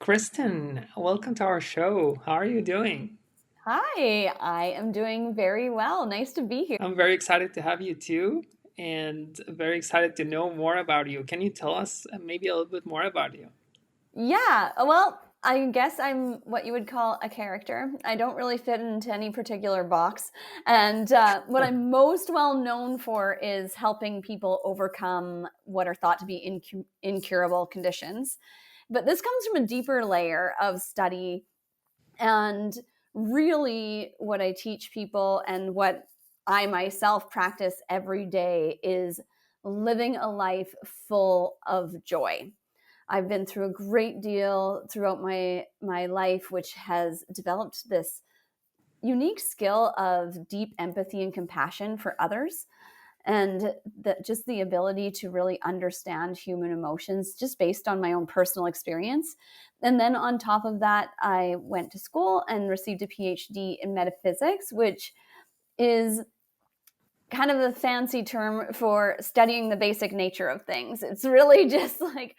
Kristin, welcome to our show. How are you doing? Hi, I am doing very well. Nice to be here. I'm very excited to have you too, and very excited to know more about you. Can you tell us maybe a little bit more about you? I guess I'm what you would call a character. I don't really fit into any particular box. And what I'm most well known for is helping people overcome what are thought to be incurable conditions. But this comes from a deeper layer of study. And really, what I teach people and what I myself practice every day is living a life full of joy. I've been through a great deal throughout my life, which has developed this unique skill of deep empathy and compassion for others, and just the ability to really understand human emotions just based on my own personal experience. And then on top of that, I went to school and received a PhD in metaphysics, which is kind of a fancy term for studying the basic nature of things. It's really just like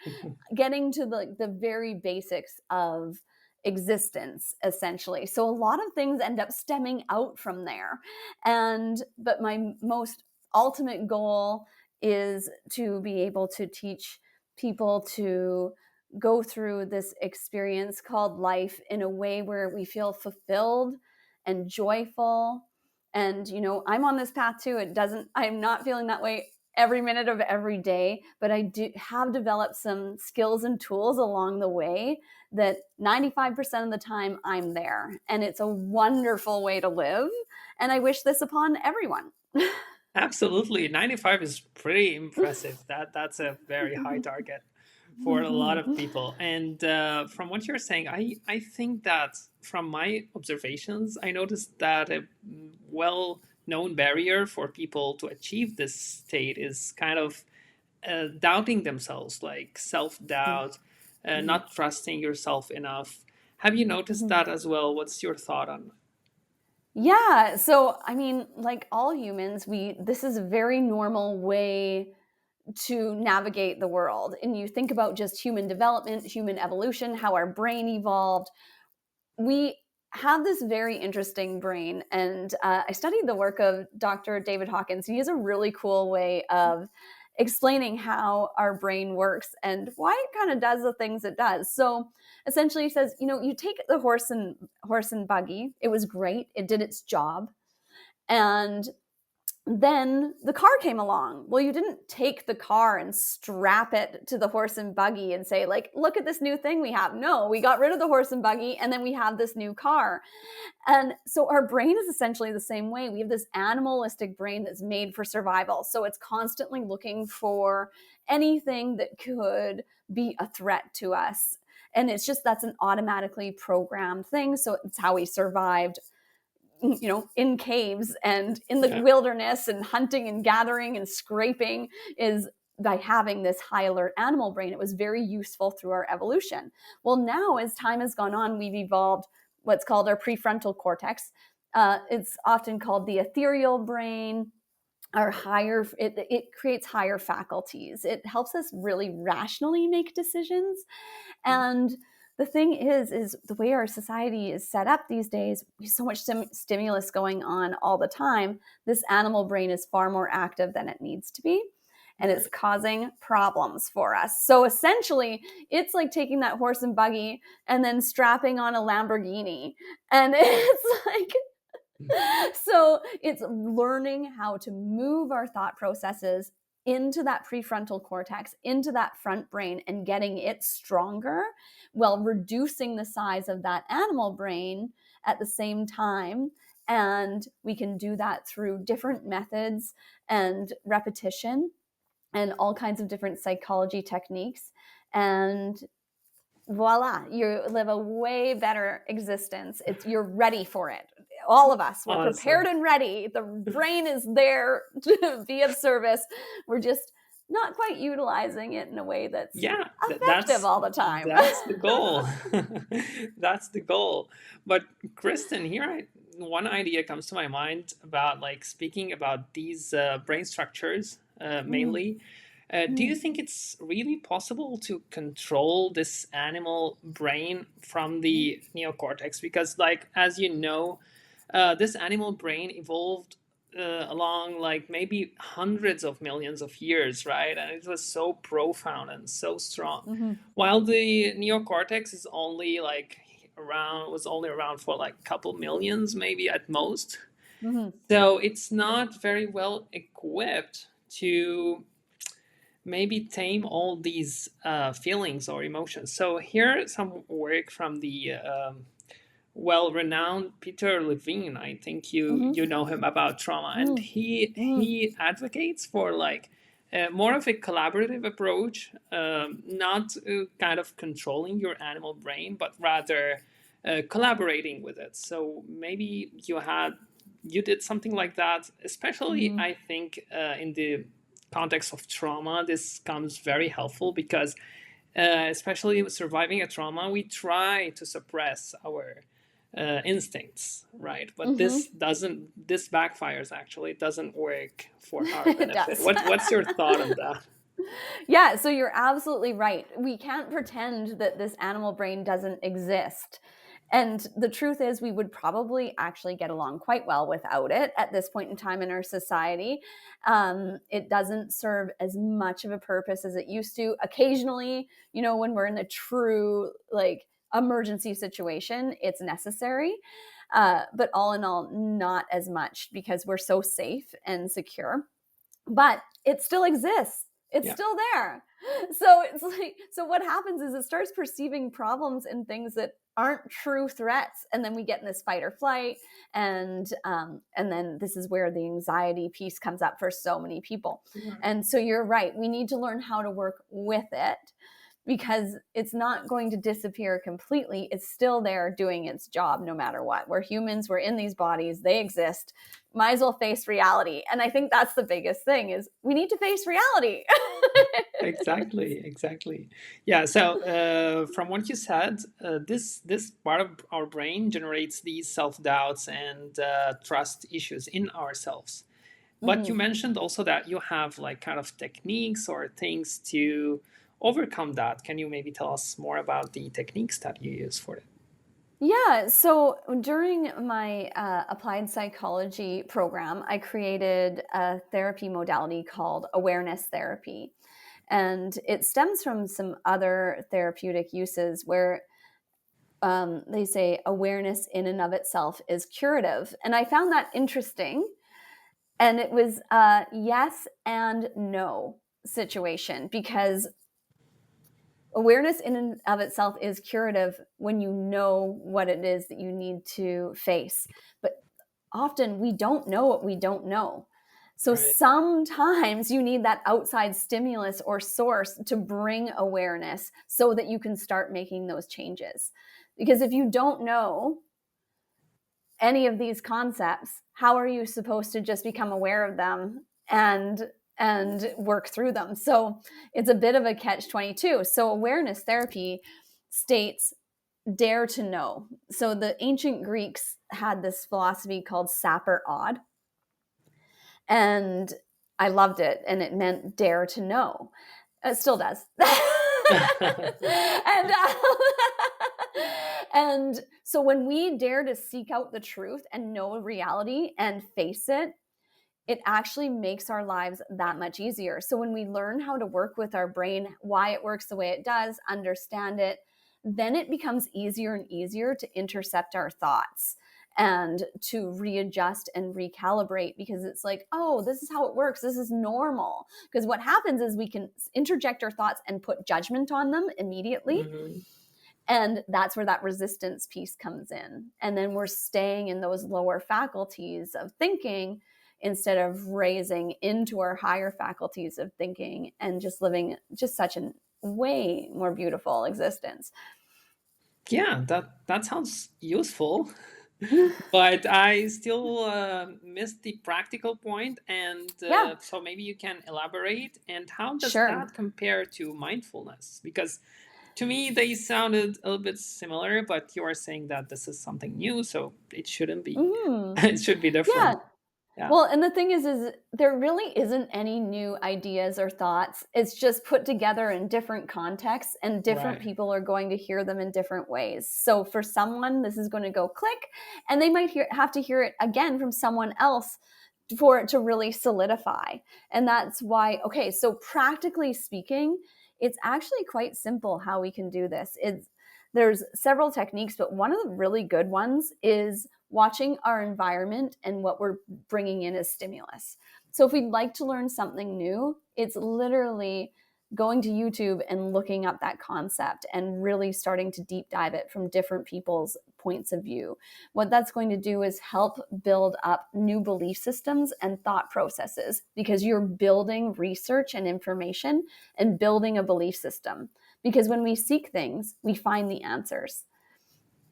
getting to the very basics of existence, essentially. So a lot of things end up stemming out from there. But my most ultimate goal is to be able to teach people to go through this experience called life in a way where we feel fulfilled and joyful. And I'm on this path too. I'm not feeling that way every minute of every day, but I do have developed some skills and tools along the way that 95% of the time I'm there. And it's a wonderful way to live. And I wish this upon everyone. Absolutely. 95 is pretty impressive. That's a very high target for a lot of people. And from what you're saying, I think that from my observations, I noticed that a well known barrier for people to achieve this state is kind of doubting themselves, like self doubt, not trusting yourself enough. Have you noticed that as well? What's your thought on? Yeah. So, I mean, like all humans, this is a very normal way to navigate the world. And you think about just human development, human evolution, how our brain evolved. We have this very interesting brain. And I studied the work of Dr. David Hawkins. He has a really cool way of explaining how our brain works and why it kind of does the things it does. So essentially, he says, you take the horse and buggy. It was great. It did its job. And then the car came along. Well, you didn't take the car and strap it to the horse and buggy and say, like, look at this new thing we have. No, we got rid of the horse and buggy and then we have this new car. And so our brain is essentially the same way. We have this animalistic brain that's made for survival. So it's constantly looking for anything that could be a threat to us. And that's an automatically programmed thing. So it's how we survived in caves and in the Yeah. wilderness and hunting and gathering and scraping is by having this high alert animal brain. It was very useful through our evolution. Well, now as time has gone on, we've evolved what's called our prefrontal cortex. It's often called the ethereal brain. It creates higher faculties. It helps us really rationally make decisions. And the thing is the way our society is set up these days, we have so much stimulus going on all the time. This animal brain is far more active than it needs to be. And it's Right. causing problems for us. So essentially, it's like taking that horse and buggy and then strapping on a Lamborghini. And it's like, so it's learning how to move our thought processes into that prefrontal cortex, into that front brain, and getting it stronger while reducing the size of that animal brain at the same time. And we can do that through different methods and repetition and all kinds of different psychology techniques. And voila, you live a way better existence. You're ready for it. All of us, we're prepared Awesome. and ready. The brain is there to be of service. We're just not quite utilizing it in a way that's Yeah, effective all the time. that's the goal. That's the goal. But Kristen, one idea comes to my mind about like speaking about these brain structures Mm, mainly. Do you Mm. think it's really possible to control this animal brain from the neocortex? Because, like, as you know, this animal brain evolved along like maybe hundreds of millions of years, right? And it was so profound and so strong. Hmm. While the neocortex is only like around was only around for like a couple millions, maybe at most. Hmm. So it's not very well equipped to maybe tame all these feelings or emotions. So here some work from the well-renowned Peter Levine. I think Hmm. you know him about trauma, and Hmm. Hmm. he advocates for like more of a collaborative approach, not kind of controlling your animal brain, but rather collaborating with it. So maybe you did something like that. Especially, Hmm. I think in the context of trauma, this comes very helpful because especially with surviving a trauma, we try to suppress our instincts, right? But Hmm. this backfires actually. It doesn't work for our It benefit. does. What's your thought on that? Yeah, so you're absolutely right. We can't pretend that this animal brain doesn't exist. And the truth is, we would probably actually get along quite well without it at this point in time in our society. It doesn't serve as much of a purpose as it used to. Occasionally, when we're in a true, like, emergency situation, it's necessary. But all in all, not as much because we're so safe and secure, but it still exists. It's Yeah. still there. So it's like, so what happens is it starts perceiving problems and things that aren't true threats, and then we get in this fight or flight, and then this is where the anxiety piece comes up for so many people. Right. And so you're right. We need to learn how to work with it because it's not going to disappear completely. It's still there doing its job no matter what. We're humans, we're in these bodies, they exist. Might as well face reality. And I think that's the biggest thing is we need to face reality. Exactly, exactly. Yeah. So, from what you said, this part of our brain generates these self doubts and trust issues in ourselves. But you Mhm. mentioned also that you have like kind of techniques or things to overcome that. Can you maybe tell us more about the techniques that you use for it? Yeah, so during my applied psychology program, I created a therapy modality called awareness therapy. And it stems from some other therapeutic uses where they say awareness in and of itself is curative. And I found that interesting. And it was a yes and no situation because awareness in and of itself is curative when you know what it is that you need to face. But often we don't know what we don't know. So Right. sometimes you need that outside stimulus or source to bring awareness so that you can start making those changes. Because if you don't know any of these concepts, how are you supposed to just become aware of them and work through them? So it's a bit of a catch 22. So awareness therapy states dare to know. So the ancient Greeks had this philosophy called sapere aude, and I loved it, and it meant dare to know. It still does. and and so when we dare to seek out the truth and know reality and face it, it actually makes our lives that much easier. So when we learn how to work with our brain, why it works the way it does, understand it, then it becomes easier and easier to intercept our thoughts and to readjust and recalibrate because it's like, oh, this is how it works. This is normal. Because what happens is we can interject our thoughts and put judgment on them immediately. Hmm. And that's where that resistance piece comes in. And then we're staying in those lower faculties of thinking instead of raising into our higher faculties of thinking and just living just such a way more beautiful existence. Yeah, that sounds useful, but I still missed the practical point, and Yeah, so maybe you can elaborate. And how does sure. that compare to mindfulness? Because to me, they sounded a little bit similar, but you are saying that this is something new, so it shouldn't be. Mm. It should be Yeah, different. Yeah. Well, and the thing is there really isn't any new ideas or thoughts. It's just put together in different contexts, and different Right. people are going to hear them in different ways. So for someone, this is going to go click, and they might have to hear it again from someone else for it to really solidify. And that's why, okay, so practically speaking, it's actually quite simple how we can do this. There's several techniques, but one of the really good ones is watching our environment and what we're bringing in as stimulus. So if we'd like to learn something new, it's literally going to YouTube and looking up that concept and really starting to deep dive it from different people's points of view. What that's going to do is help build up new belief systems and thought processes, because you're building research and information and building a belief system. Because when we seek things, we find the answers.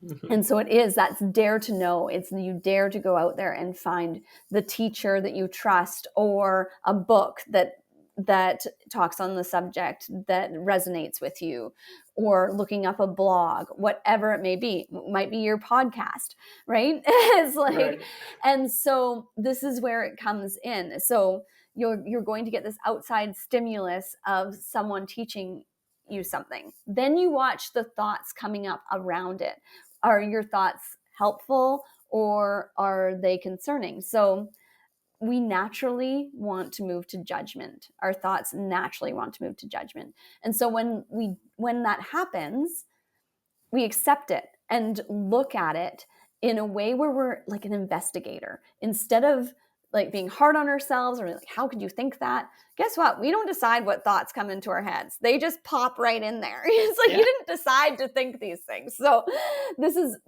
Hmm. And so it is, that's dare to know. It's you dare to go out there and find the teacher that you trust, or a book that talks on the subject that resonates with you, or looking up a blog, whatever it may be. It might be your podcast, right? It's like, Right. and so this is where it comes in. So you're going to get this outside stimulus of someone teaching you something. Then you watch the thoughts coming up around it. Are your thoughts helpful, or are they concerning? So we naturally want to move to judgment. Our thoughts naturally want to move to judgment. And so when that happens, we accept it and look at it in a way where we're like an investigator, instead of like being hard on ourselves or like, how could you think that? Guess what? We don't decide what thoughts come into our heads. They just pop right in there. It's like Yeah. you didn't decide to think these things. So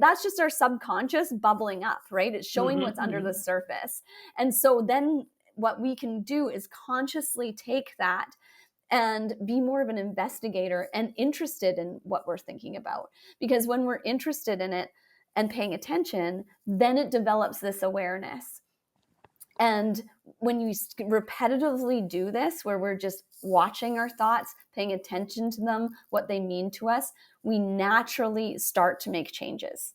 that's just our subconscious bubbling up, right? It's showing Hmm. what's under the Hmm. surface. And so then what we can do is consciously take that and be more of an investigator and interested in what we're thinking about. Because when we're interested in it and paying attention, then it develops this awareness. And when you repetitively do this, where we're just watching our thoughts, paying attention to them, what they mean to us, we naturally start to make changes.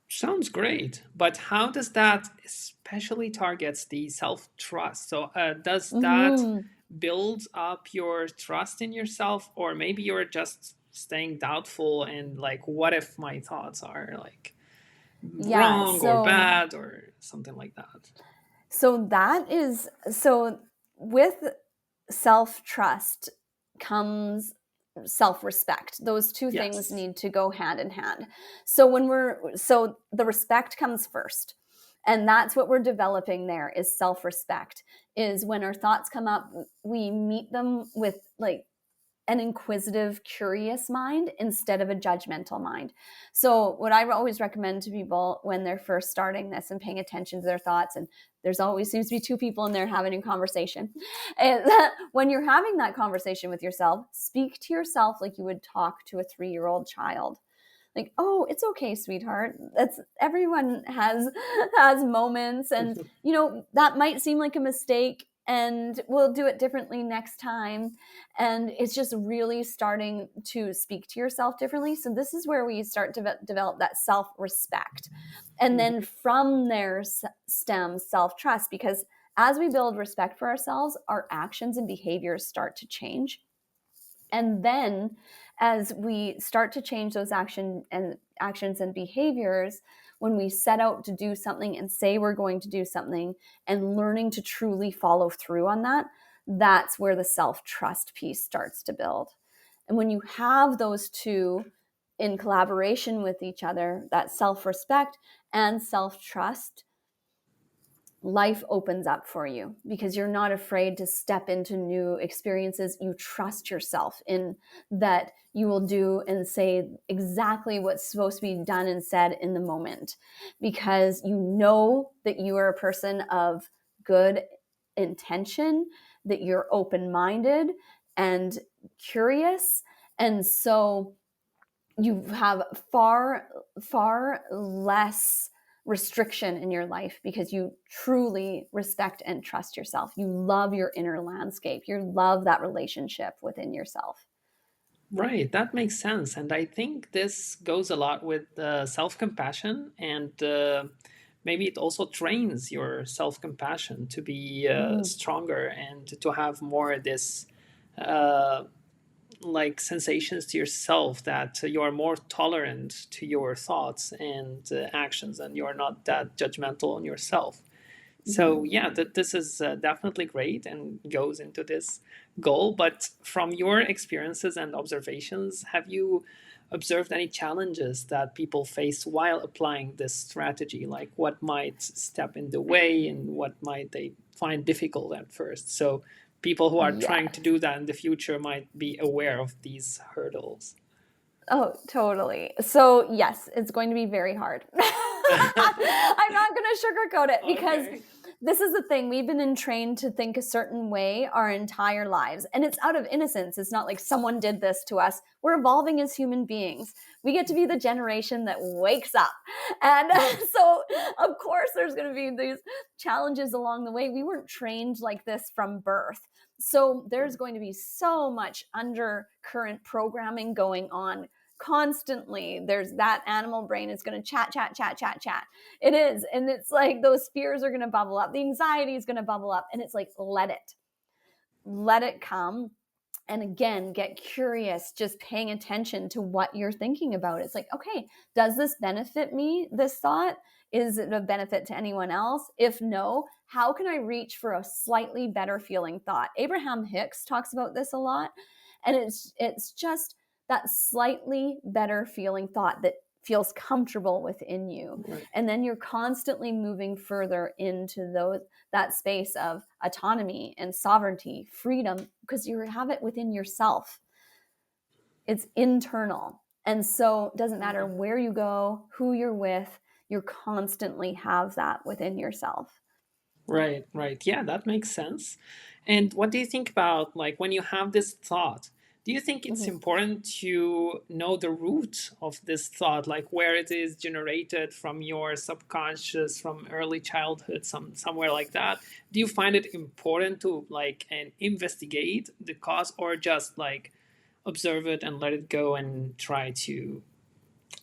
Sounds great, but how does that especially targets the self-trust? So, does that Mm-hmm. build up your trust in yourself, or maybe you're just staying doubtful and like, what if my thoughts are like Yeah. wrong or So bad or something like that? that is so with self trust comes self respect. Those two things Yes. need to go hand in hand. So so the respect comes first. And that's what we're developing there is self respect. Is when our thoughts come up, we meet them with like an inquisitive, curious mind instead of a judgmental mind. So, what I always recommend to people when they're first starting this and paying attention to their thoughts, and there's always seems to be two people in there having a conversation, is when you're having that conversation with yourself, speak to yourself like you would talk to a 3-year-old child. Like, oh, it's okay, sweetheart. That's everyone has moments, and that might seem like a mistake, and we'll do it differently next time. And it's just really starting to speak to yourself differently. So this is where we start to develop that self-respect, and then Mhm. from there stems self-trust, because as we build respect for ourselves, our actions and behaviors start to change. And then as we start to change those actions and behaviors, when we set out to do something and say we're going to do something and learning to truly follow through on that, that's where the self-trust piece starts to build. And when you have those two in collaboration with each other, that self-respect and self-trust, life opens up for you because you're not afraid to step into new experiences. You trust yourself in that you will do and say exactly what's supposed to be done and said in the moment, because you know that you are a person of good intention, that you're open minded and curious. And so you have far less restriction in your life because you truly respect and trust yourself. You love your inner landscape. You love that relationship within yourself. Right, that makes sense. And I think this goes a lot with self compassion and maybe it also trains your self-compassion to be Mm, stronger and to have more this uh, like sensations to yourself, that you are more tolerant to your thoughts and actions, and you're not that judgmental on yourself. So mhm. yeah, this is definitely great and goes into this goal. But from your experiences and observations, have you observed any challenges that people face while applying this strategy? Like what might step in the way and what might they find difficult at first? So people who are trying to Yes. do that in the future might be aware of these hurdles. Oh, totally. So, yes, it's going to be very hard. I'm not going to sugarcoat it because Okay. this is the thing. We've been entrained to think a certain way our entire lives, and it's out of innocence. It's not like someone did this to us. We're evolving as human beings. We get to be the generation that wakes up. And so, of course, there's going to be these challenges along the way. We weren't trained like this from birth. So, there's going to be so much undercurrent programming going on constantly. There's that animal brain is going to chat, chat, chat, chat, chat. It is. And it's like those fears are going to bubble up. The anxiety is going to bubble up. And it's like, let it come. And again, get curious, just paying attention to what you're thinking about. It's like, okay, does this benefit me, this thought? Is it a benefit to anyone else? If no, how can I reach for a slightly better feeling thought? Abraham Hicks talks about this a lot. And it's just that slightly better feeling thought that feels comfortable within you. Right. And then you're constantly moving further into that space of autonomy and sovereignty, freedom, because you have it within yourself. It's internal. And so it doesn't matter where you go, who you're with, you constantly have that within yourself. Right, right. Yeah, that makes sense. And what do you think about, like, when you have this thought? Do you think it's Mhm. important to know the root of this thought, like where it is generated from your subconscious, from early childhood, somewhere like that? Do you find it important to like and investigate the cause, or just like observe it and let it go and try to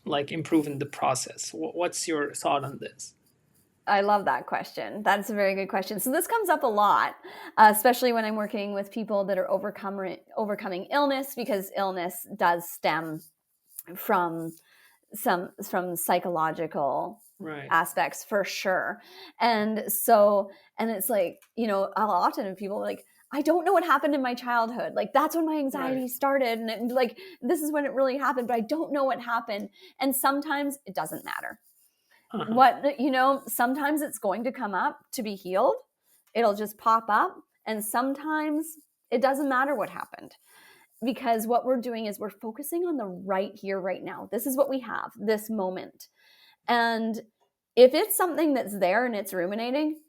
like improve in the process? What's your thought on this? I love that question. That's a very good question. So this comes up a lot, especially when I'm working with people that are overcoming illness, because illness does stem from from psychological Right, aspects for sure. And so, and it's like, I'll often have people like, I don't know what happened in my childhood. Like that's when my right. anxiety started, and like this is when it really happened, but I don't know what happened. And sometimes it doesn't matter. Uh-huh. Sometimes it's going to come up to be healed. It'll just pop up, and sometimes it doesn't matter what happened, because what we're doing is we're focusing on the right here, right now. This is what we have, this moment. And if it's something that's there and it's ruminating,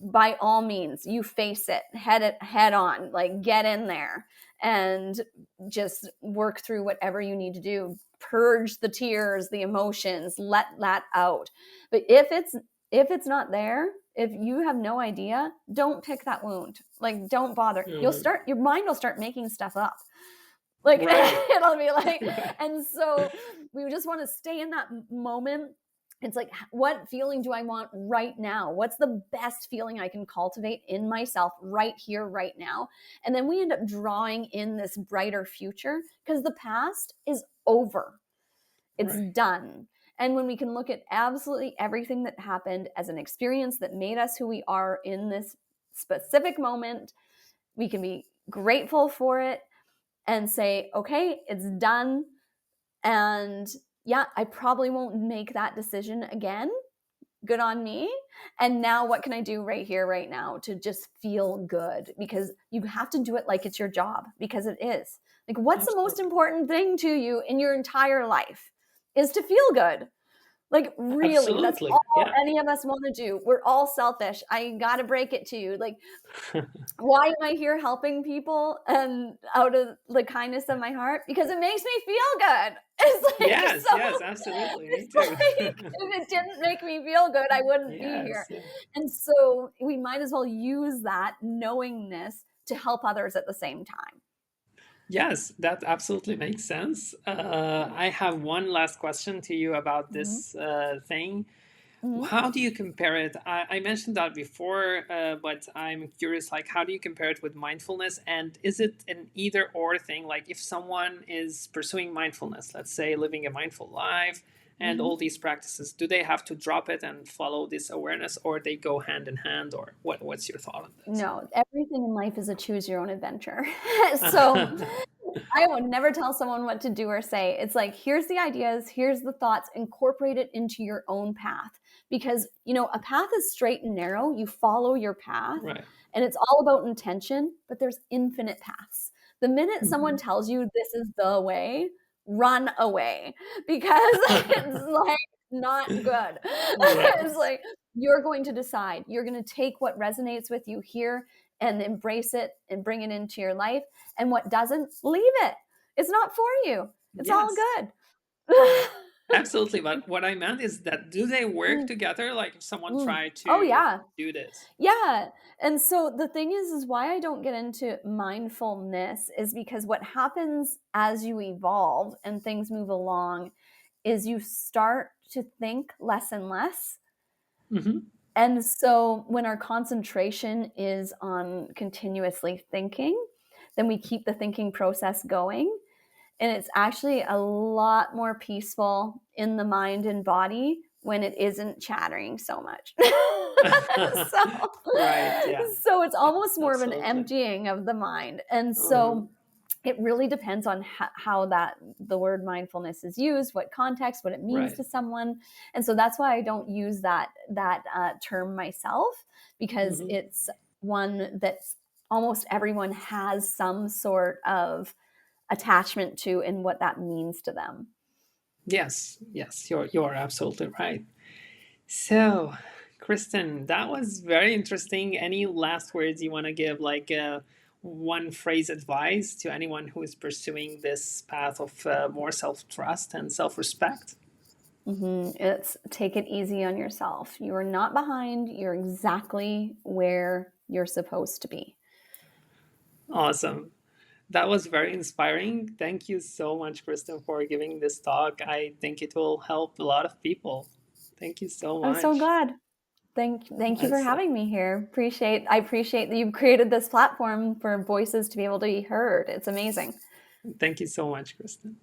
by all means, you face it head on, like get in there and just work through whatever you need to do. Purge the tears, the emotions, let that out. But if it's not there, if you have no idea, don't pick that wound. Like don't bother. Mhm. Your mind will start making stuff up. Like Right. it'll be like, Right. and so we just want to stay in that moment. It's like, what feeling do I want right now? What's the best feeling I can cultivate in myself right here, right now? And then we end up drawing in this brighter future, because the past is over, it's Right. done. And when we can look at absolutely everything that happened as an experience that made us who we are in this specific moment, we can be grateful for it and say, okay, it's done. And yeah, I probably won't make that decision again. Good on me. And now what can I do right here, right now to just feel good? Because you have to do it like it's your job, because it is. Like, what's the most Absolutely. important thing to you in your entire life is to feel good. Like, really, that's Absolutely. all Yeah. any of us want to do. We're all selfish. I got to break it to you. Like, why am I here helping people and out of the kindness of my heart? Because it makes me feel good. It's like, Yes, yes, so absolutely. Me it's too. like, if it didn't make me feel good, I wouldn't be here. Yes, yeah. And so we might as well use that knowingness to help others at the same time. Yes, that absolutely makes sense. I have one last question to you about Mhm. this thing. Mhm. How do you compare it? I mentioned that before, but I'm curious, like, how do you compare it with mindfulness? And is it an either or thing? Like, if someone is pursuing mindfulness, let's say living a mindful life and Mhm. all these practices, do they have to drop it and follow this awareness, or they go hand in hand? Or what's your thought on this? No, everything in life is a choose your own adventure. So, I would never tell someone what to do or say. It's like, here's the ideas, here's the thoughts, incorporate it into your own path. Because, a path is straight and narrow. You follow your path, Right. and it's all about intention, but there's infinite paths. The minute someone Mhm. tells you this is the way, run away because it's like not good. It's Yes. like you're going to decide. You're going to take what resonates with you here and embrace it and bring it into your life. And what doesn't, leave it. It's not for you. It's all Yes. good. Absolutely. But what I meant is that do they work Mm, together? Like if someone mm. tried Oh to yeah. do this. Yeah. And so the thing is why I don't get into mindfulness is because what happens as you evolve and things move along is you start to think less and less. Hmm. And so when our concentration is on continuously thinking, then we keep the thinking process going. And it's actually a lot more peaceful in the mind and body when it isn't chattering so much. so, Right. Yeah. so it's Yeah. almost more of an Absolutely. emptying of the mind. And Hmm. so it really depends on how that the word mindfulness is used, what context, what it means Right. to someone. And so that's why I don't use that term myself, because Hmm. it's one that almost everyone has some sort of attachment to and what that means to them. Yes. Yes. You're absolutely right. So, Kristen, that was very interesting. Any last words you want to give, like one phrase advice to anyone who is pursuing this path of more self trust and self respect? It's take it easy on yourself. You are not behind. You're exactly where you're supposed to be. Awesome. That was very inspiring. Thank you so much, Kristen, for giving this talk. I think it will help a lot of people. Thank you so I'm so much. glad. Thank you for Awesome. having me here. I appreciate that you've created this platform for voices to be able to be heard. It's amazing. Thank you so much, Kristen.